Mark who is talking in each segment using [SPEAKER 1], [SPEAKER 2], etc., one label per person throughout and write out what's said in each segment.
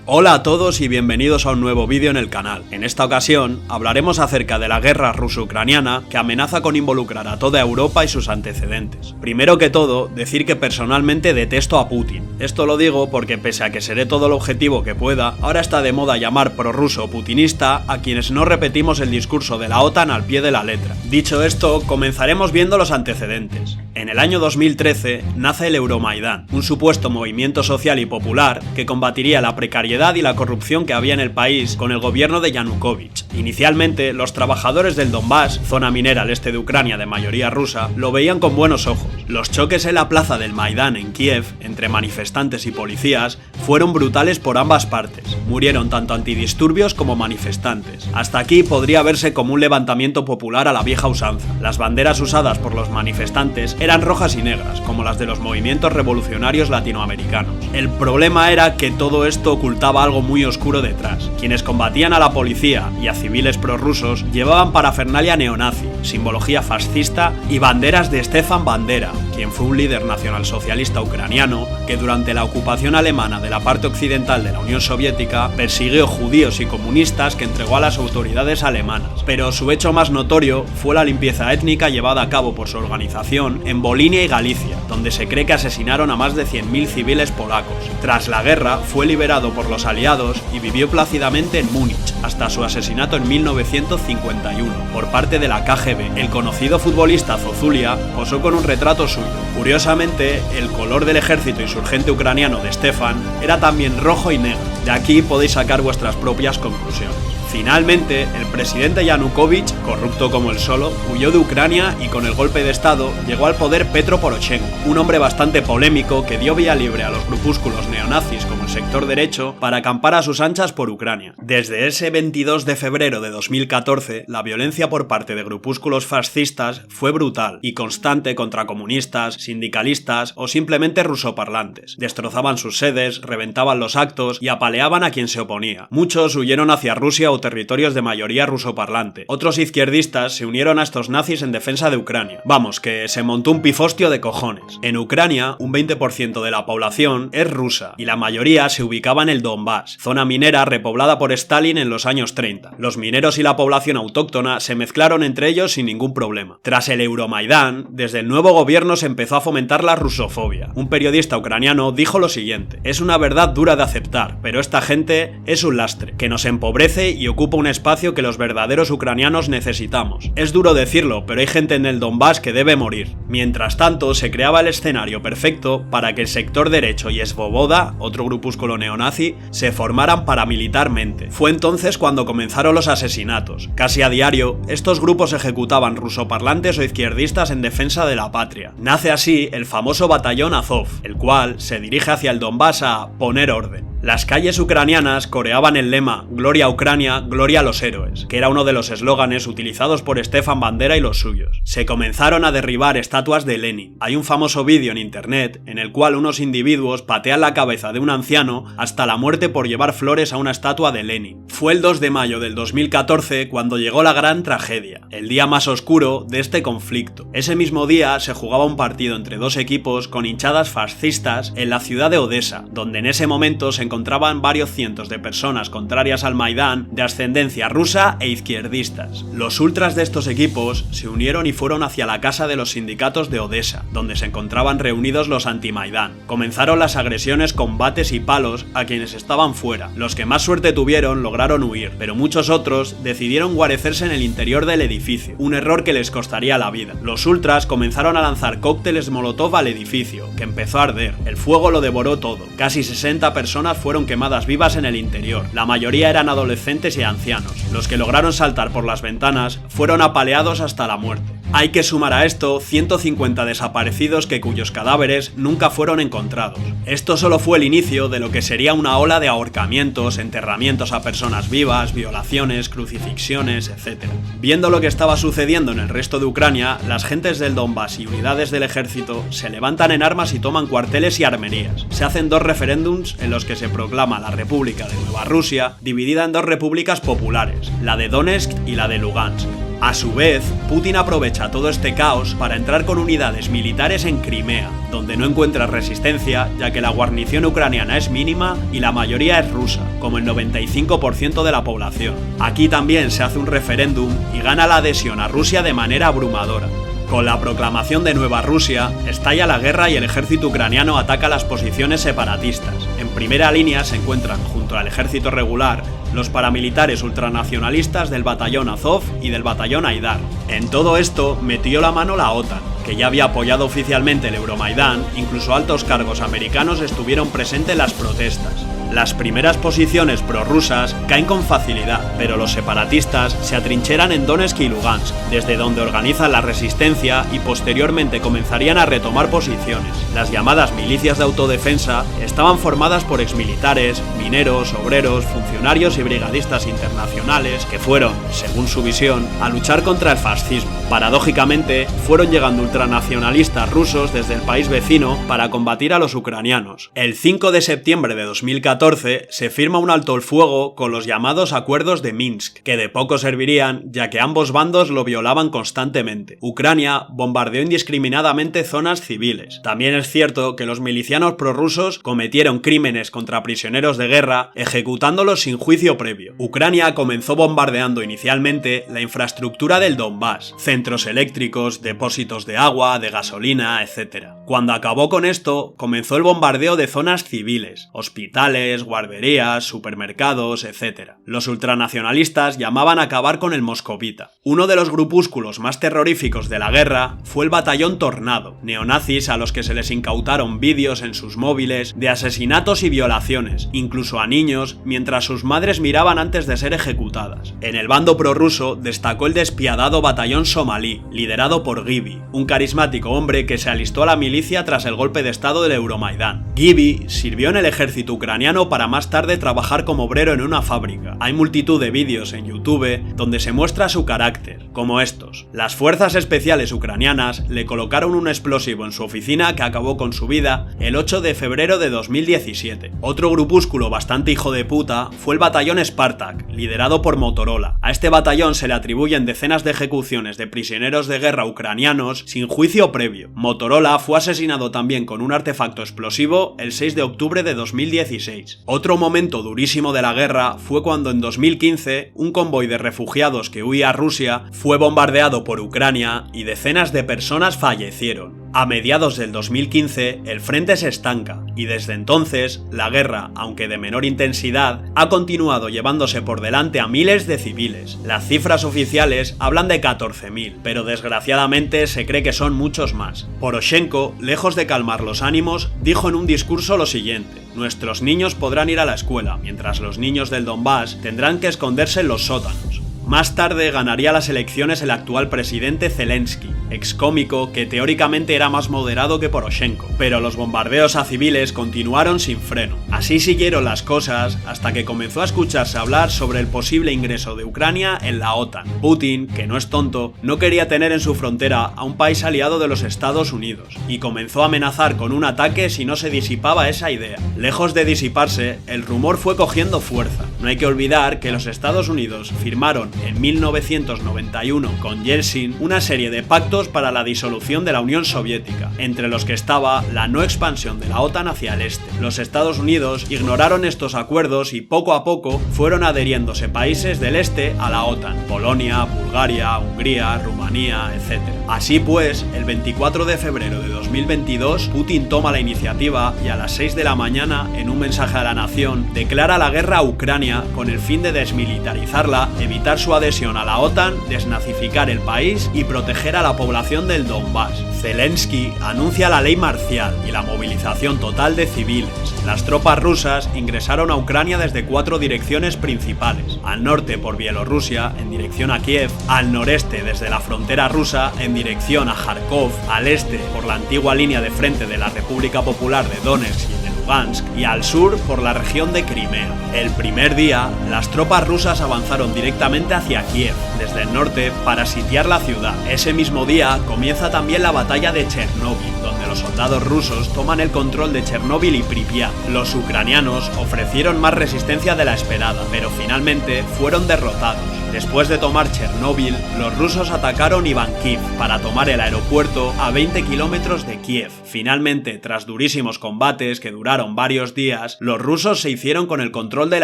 [SPEAKER 1] Hola a todos y bienvenidos a un nuevo vídeo en el canal. En esta ocasión hablaremos acerca de la guerra ruso-ucraniana que amenaza con involucrar a toda Europa y sus antecedentes. Primero que todo, decir que personalmente detesto a Putin. Esto lo digo porque pese a que seré todo el objetivo que pueda, ahora está de moda llamar prorruso o putinista a quienes no repetimos el discurso de la OTAN al pie de la letra. Dicho esto, comenzaremos viendo los antecedentes. En el año 2013 nace el Euromaidán, un supuesto movimiento social y popular que combatiría la precariedad y la corrupción que había en el país con el gobierno de Yanukovych. Inicialmente, los trabajadores del Donbass, zona minera al este de Ucrania de mayoría rusa, lo veían con buenos ojos. Los choques en la plaza del Maidán en Kiev, entre manifestantes y policías, fueron brutales por ambas partes. Murieron tanto antidisturbios como manifestantes. Hasta aquí podría verse como un levantamiento popular a la vieja usanza. Las banderas usadas por los manifestantes eran rojas y negras, como las de los movimientos revolucionarios latinoamericanos. El problema era que todo esto ocultaba algo muy oscuro detrás. Quienes combatían a la policía y a civiles prorrusos llevaban parafernalia neonazi, simbología fascista y banderas de Stefan Bandera, quien fue un líder nacionalsocialista ucraniano que durante la ocupación alemana de la parte occidental de la Unión Soviética persiguió judíos y comunistas que entregó a las autoridades alemanas. Pero su hecho más notorio fue la limpieza étnica llevada a cabo por su organización en Volinia y Galicia, donde se cree que asesinaron a más de 100.000 civiles polacos. Tras la guerra fue liberado por los aliados y vivió plácidamente en Múnich hasta su asesinato en 1951 por parte de la KGB. El conocido futbolista Zozulia posó con un retrato suyo. Curiosamente, el color del ejército insurgente ucraniano de Stefan era también rojo y negro. De aquí podéis sacar vuestras propias conclusiones. Finalmente, el presidente Yanukovych, corrupto como él solo, huyó de Ucrania y con el golpe de estado llegó al poder Petro Poroshenko, un hombre bastante polémico que dio vía libre a los grupúsculos neonazis como el sector derecho para acampar a sus anchas por Ucrania. Desde ese 22 de febrero de 2014, la violencia por parte de grupúsculos fascistas fue brutal y constante contra comunistas, sindicalistas o simplemente rusoparlantes. Destrozaban sus sedes, reventaban los actos y apaleaban a quien se oponía. Muchos huyeron hacia Rusia o territorios de mayoría rusoparlante. Otros izquierdistas se unieron a estos nazis en defensa de Ucrania. Vamos, que se montó un pifostio de cojones. En Ucrania, un 20% de la población es rusa y la mayoría se ubicaba en el Donbass, zona minera repoblada por Stalin en los años 30. Los mineros y la población autóctona se mezclaron entre ellos sin ningún problema. Tras el Euromaidán, desde el nuevo gobierno se empezó a fomentar la rusofobia. Un periodista ucraniano dijo lo siguiente: es una verdad dura de aceptar, pero esta gente es un lastre, que nos empobrece y ocupa un espacio que los verdaderos ucranianos necesitamos. Es duro decirlo, pero hay gente en el Donbass que debe morir. Mientras tanto, se creaba el escenario perfecto para que el sector derecho y Svoboda, otro grupúsculo neonazi, se formaran paramilitarmente. Fue entonces cuando comenzaron los asesinatos. Casi a diario, estos grupos ejecutaban rusoparlantes o izquierdistas en defensa de la patria. Nace así el famoso batallón Azov, el cual se dirige hacia el Donbass a poner orden. Las calles ucranianas coreaban el lema "Gloria a Ucrania, gloria a los héroes", que era uno de los eslóganes utilizados por Stefan Bandera y los suyos. Se comenzaron a derribar estatuas de Lenin. Hay un famoso vídeo en internet en el cual unos individuos patean la cabeza de un anciano hasta la muerte por llevar flores a una estatua de Lenin. Fue el 2 de mayo del 2014 cuando llegó la gran tragedia, el día más oscuro de este conflicto. Ese mismo día se jugaba un partido entre dos equipos con hinchadas fascistas en la ciudad de Odessa, donde en ese momento se encontraban varios cientos de personas contrarias al Maidán de ascendencia rusa e izquierdistas. Los ultras de estos equipos se unieron y fueron hacia la casa de los sindicatos de Odessa, donde se encontraban reunidos los anti-Maidán. Comenzaron las agresiones con bates y palos a quienes estaban fuera. Los que más suerte tuvieron lograron huir, pero muchos otros decidieron guarecerse en el interior del edificio, un error que les costaría la vida. Los ultras comenzaron a lanzar cócteles molotov al edificio, que empezó a arder. El fuego lo devoró todo. Casi 60 personas fueron quemadas vivas en el interior. La mayoría eran adolescentes y ancianos. Los que lograron saltar por las ventanas fueron apaleados hasta la muerte. Hay que sumar a esto 150 desaparecidos cuyos cadáveres nunca fueron encontrados. Esto solo fue el inicio de lo que sería una ola de ahorcamientos, enterramientos a personas vivas, violaciones, crucifixiones, etc. Viendo lo que estaba sucediendo en el resto de Ucrania, las gentes del Donbass y unidades del ejército se levantan en armas y toman cuarteles y armerías. Se hacen dos referéndums en los que se proclama la República de Nueva Rusia, dividida en dos repúblicas populares, la de Donetsk y la de Lugansk. A su vez, Putin aprovecha todo este caos para entrar con unidades militares en Crimea, donde no encuentra resistencia ya que la guarnición ucraniana es mínima y la mayoría es rusa, como el 95% de la población. Aquí también se hace un referéndum y gana la adhesión a Rusia de manera abrumadora. Con la proclamación de Nueva Rusia, estalla la guerra y el ejército ucraniano ataca las posiciones separatistas. En primera línea se encuentran, junto al ejército regular, los paramilitares ultranacionalistas del batallón Azov y del batallón Aidar. En todo esto metió la mano la OTAN, que ya había apoyado oficialmente el Euromaidán, incluso altos cargos americanos estuvieron presentes en las protestas. Las primeras posiciones prorrusas caen con facilidad, pero los separatistas se atrincheran en Donetsk y Lugansk, desde donde organizan la resistencia y posteriormente comenzarían a retomar posiciones. Las llamadas milicias de autodefensa estaban formadas por exmilitares, mineros, obreros, funcionarios y brigadistas internacionales que fueron, según su visión, a luchar contra el fascismo. Paradójicamente, fueron llegando ultranacionalistas rusos desde el país vecino para combatir a los ucranianos. El 5 de septiembre de 2014 se firma un alto el fuego con los llamados acuerdos de Minsk, que de poco servirían ya que ambos bandos lo violaban constantemente. Ucrania bombardeó indiscriminadamente zonas civiles. También es cierto que los milicianos prorrusos cometieron crímenes contra prisioneros de guerra, ejecutándolos sin juicio previo. Ucrania comenzó bombardeando inicialmente la infraestructura del Donbass, centros eléctricos, depósitos de agua, de gasolina, etc. Cuando acabó con esto, comenzó el bombardeo de zonas civiles, hospitales, guarderías, supermercados, etc. Los ultranacionalistas llamaban a acabar con el moscovita. Uno de los grupúsculos más terroríficos de la guerra fue el batallón Tornado, neonazis a los que se les incautaron vídeos en sus móviles de asesinatos y violaciones, incluso a niños, mientras sus madres miraban antes de ser ejecutadas. En el bando prorruso destacó el despiadado batallón somalí, liderado por Gibi, un carismático hombre que se alistó a la milicia tras el golpe de estado del Euromaidán. Gibi sirvió en el ejército ucraniano para más tarde trabajar como obrero en una fábrica. Hay multitud de vídeos en YouTube donde se muestra su carácter, como estos. Las fuerzas especiales ucranianas le colocaron un explosivo en su oficina que acabó con su vida el 8 de febrero de 2017. Otro grupúsculo bastante hijo de puta fue el batallón Spartak, liderado por Motorola. A este batallón se le atribuyen decenas de ejecuciones de prisioneros de guerra ucranianos sin juicio previo. Motorola fue asesinado también con un artefacto explosivo el 6 de octubre de 2016. Otro momento durísimo de la guerra fue cuando en 2015 un convoy de refugiados que huía a Rusia fue bombardeado por Ucrania y decenas de personas fallecieron. A mediados del 2015 el frente se estanca y desde entonces la guerra, aunque de menor intensidad, ha continuado llevándose por delante a miles de civiles. Las cifras oficiales hablan de 14.000, pero desgraciadamente se cree que son muchos más. Poroshenko, lejos de calmar los ánimos, dijo en un discurso lo siguiente: nuestros niños podrán ir a la escuela, mientras los niños del Donbass tendrán que esconderse en los sótanos. Más tarde ganaría las elecciones el actual presidente Zelensky, excómico que teóricamente era más moderado que Poroshenko, pero los bombardeos a civiles continuaron sin freno. Así siguieron las cosas hasta que comenzó a escucharse hablar sobre el posible ingreso de Ucrania en la OTAN. Putin, que no es tonto, no quería tener en su frontera a un país aliado de los Estados Unidos y comenzó a amenazar con un ataque si no se disipaba esa idea. Lejos de disiparse, el rumor fue cogiendo fuerza. No hay que olvidar que los Estados Unidos firmaron en 1991 con Yeltsin una serie de pactos para la disolución de la Unión Soviética, entre los que estaba la no expansión de la OTAN hacia el este. Los Estados Unidos ignoraron estos acuerdos y poco a poco fueron adheriéndose países del este a la OTAN: Polonia, Bulgaria, Hungría, Rumanía, etc. Así pues, el 24 de febrero de 2022, Putin toma la iniciativa y a las 6 de la mañana, en un mensaje a la nación, declara la guerra a Ucrania con el fin de desmilitarizarla, evitar su adhesión a la OTAN, desnazificar el país y proteger a la población del Donbass. Zelensky anuncia la ley marcial y la movilización total de civiles. Las tropas rusas ingresaron a Ucrania desde 4 direcciones principales: al norte por Bielorrusia, en dirección a Kiev; al noreste desde la frontera rusa, en dirección a Kharkov; al este por la antigua línea de frente de la República Popular de Donetsk y de Lugansk; y al sur por la región de Crimea. El primer día, las tropas rusas avanzaron directamente hacia Kiev, desde el norte, para sitiar la ciudad. Ese mismo día comienza también la batalla de Chernóbil, donde los soldados rusos toman el control de Chernóbil y Pripyat. Los ucranianos ofrecieron más resistencia de la esperada, pero finalmente fueron derrotados. Después de tomar Chernóbil, los rusos atacaron Ivánkiv para tomar el aeropuerto a 20 kilómetros de Kiev. Finalmente, tras durísimos combates que duraron varios días, los rusos se hicieron con el control del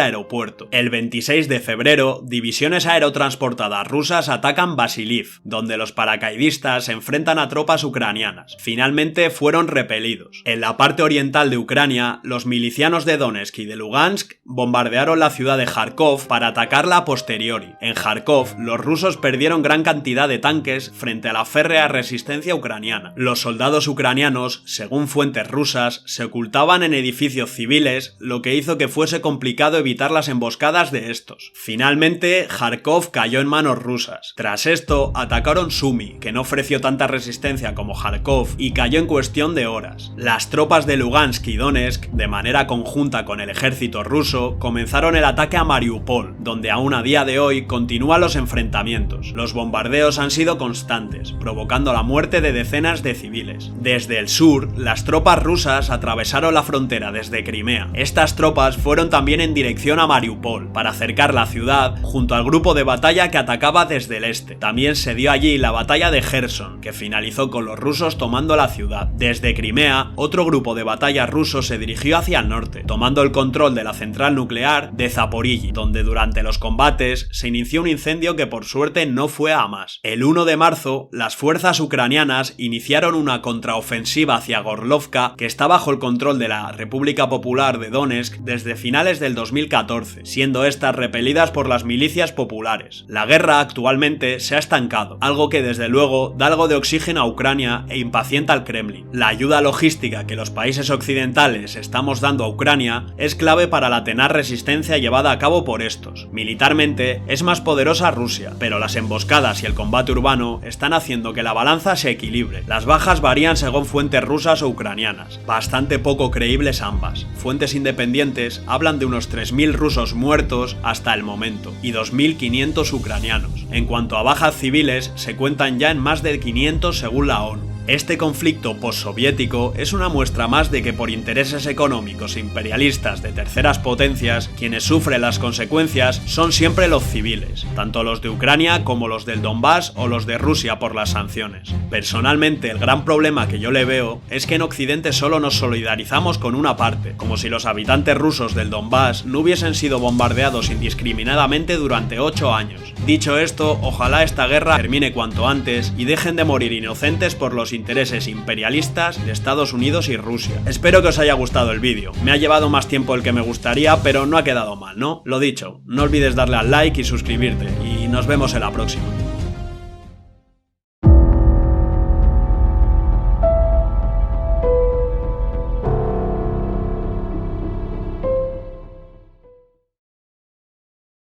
[SPEAKER 1] aeropuerto. El 26 de febrero, divisiones aerotransportadas rusas atacan Vasiliv, donde los paracaidistas se enfrentan a tropas ucranianas. Finalmente fueron repelidos. En la parte oriental de Ucrania, los milicianos de Donetsk y de Lugansk bombardearon la ciudad de Kharkov para atacarla a posteriori. En Kharkov, los rusos perdieron gran cantidad de tanques frente a la férrea resistencia ucraniana. Los soldados ucranianos, según fuentes rusas, se ocultaban en edificios civiles, lo que hizo que fuese complicado evitar las emboscadas de estos. Finalmente, Kharkov cayó en manos rusas. Tras esto, atacaron Sumy, que no ofreció tanta resistencia como Kharkov, y cayó en cuestión de horas. Las tropas de Lugansk y Donetsk, de manera conjunta con el ejército ruso, comenzaron el ataque a Mariupol, donde aún a día de hoy continúan los enfrentamientos. Los bombardeos han sido constantes, provocando la muerte de decenas de civiles. Desde el sur, las tropas rusas atravesaron la frontera desde Crimea. Estas tropas fueron también en dirección a Mariupol, para acercar la ciudad junto al grupo de batalla que atacaba desde el este. También se dio allí la batalla de Gerson, que finalizó con los rusos tomando la ciudad. Desde Crimea, otro grupo de batalla ruso se dirigió hacia el norte, tomando el control de la central nuclear de Zaporizhzhia, donde durante los combates se inició un incendio que por suerte no fue a más. El 1 de marzo, las fuerzas ucranianas iniciaron una contraofensiva hacia Gorlovka, que está bajo el control de la República Popular de Donetsk desde finales del 2014, siendo estas repelidas por las milicias populares. La guerra actualmente se ha estancado, algo que desde luego da algo de oxígeno a Ucrania e impacienta al Kremlin. La ayuda logística que los países occidentales estamos dando a Ucrania es clave para la tenaz resistencia llevada a cabo por estos. Militarmente es más poderosa Rusia, pero las emboscadas y el combate urbano están haciendo que la balanza se equilibre. Las bajas varían según fuentes rusas o ucranianas, bastante poco creíbles ambas. Fuentes independientes hablan de unos 3.000 rusos muertos hasta el momento y 2.500 ucranianos. En cuanto a bajas civiles, se cuentan ya en más de 500 según la ONU. Este conflicto postsoviético es una muestra más de que por intereses económicos e imperialistas de terceras potencias, quienes sufren las consecuencias son siempre los civiles, tanto los de Ucrania como los del Donbass o los de Rusia por las sanciones. Personalmente, el gran problema que yo le veo es que en Occidente solo nos solidarizamos con una parte, como si los habitantes rusos del Donbass no hubiesen sido bombardeados indiscriminadamente durante 8 años. Dicho esto, ojalá esta guerra termine cuanto antes y dejen de morir inocentes por los intereses imperialistas de Estados Unidos y Rusia. Espero que os haya gustado el vídeo. Me ha llevado más tiempo del que me gustaría, pero no ha quedado mal, ¿no? Lo dicho, no olvides darle al like y suscribirte, y nos vemos en la próxima.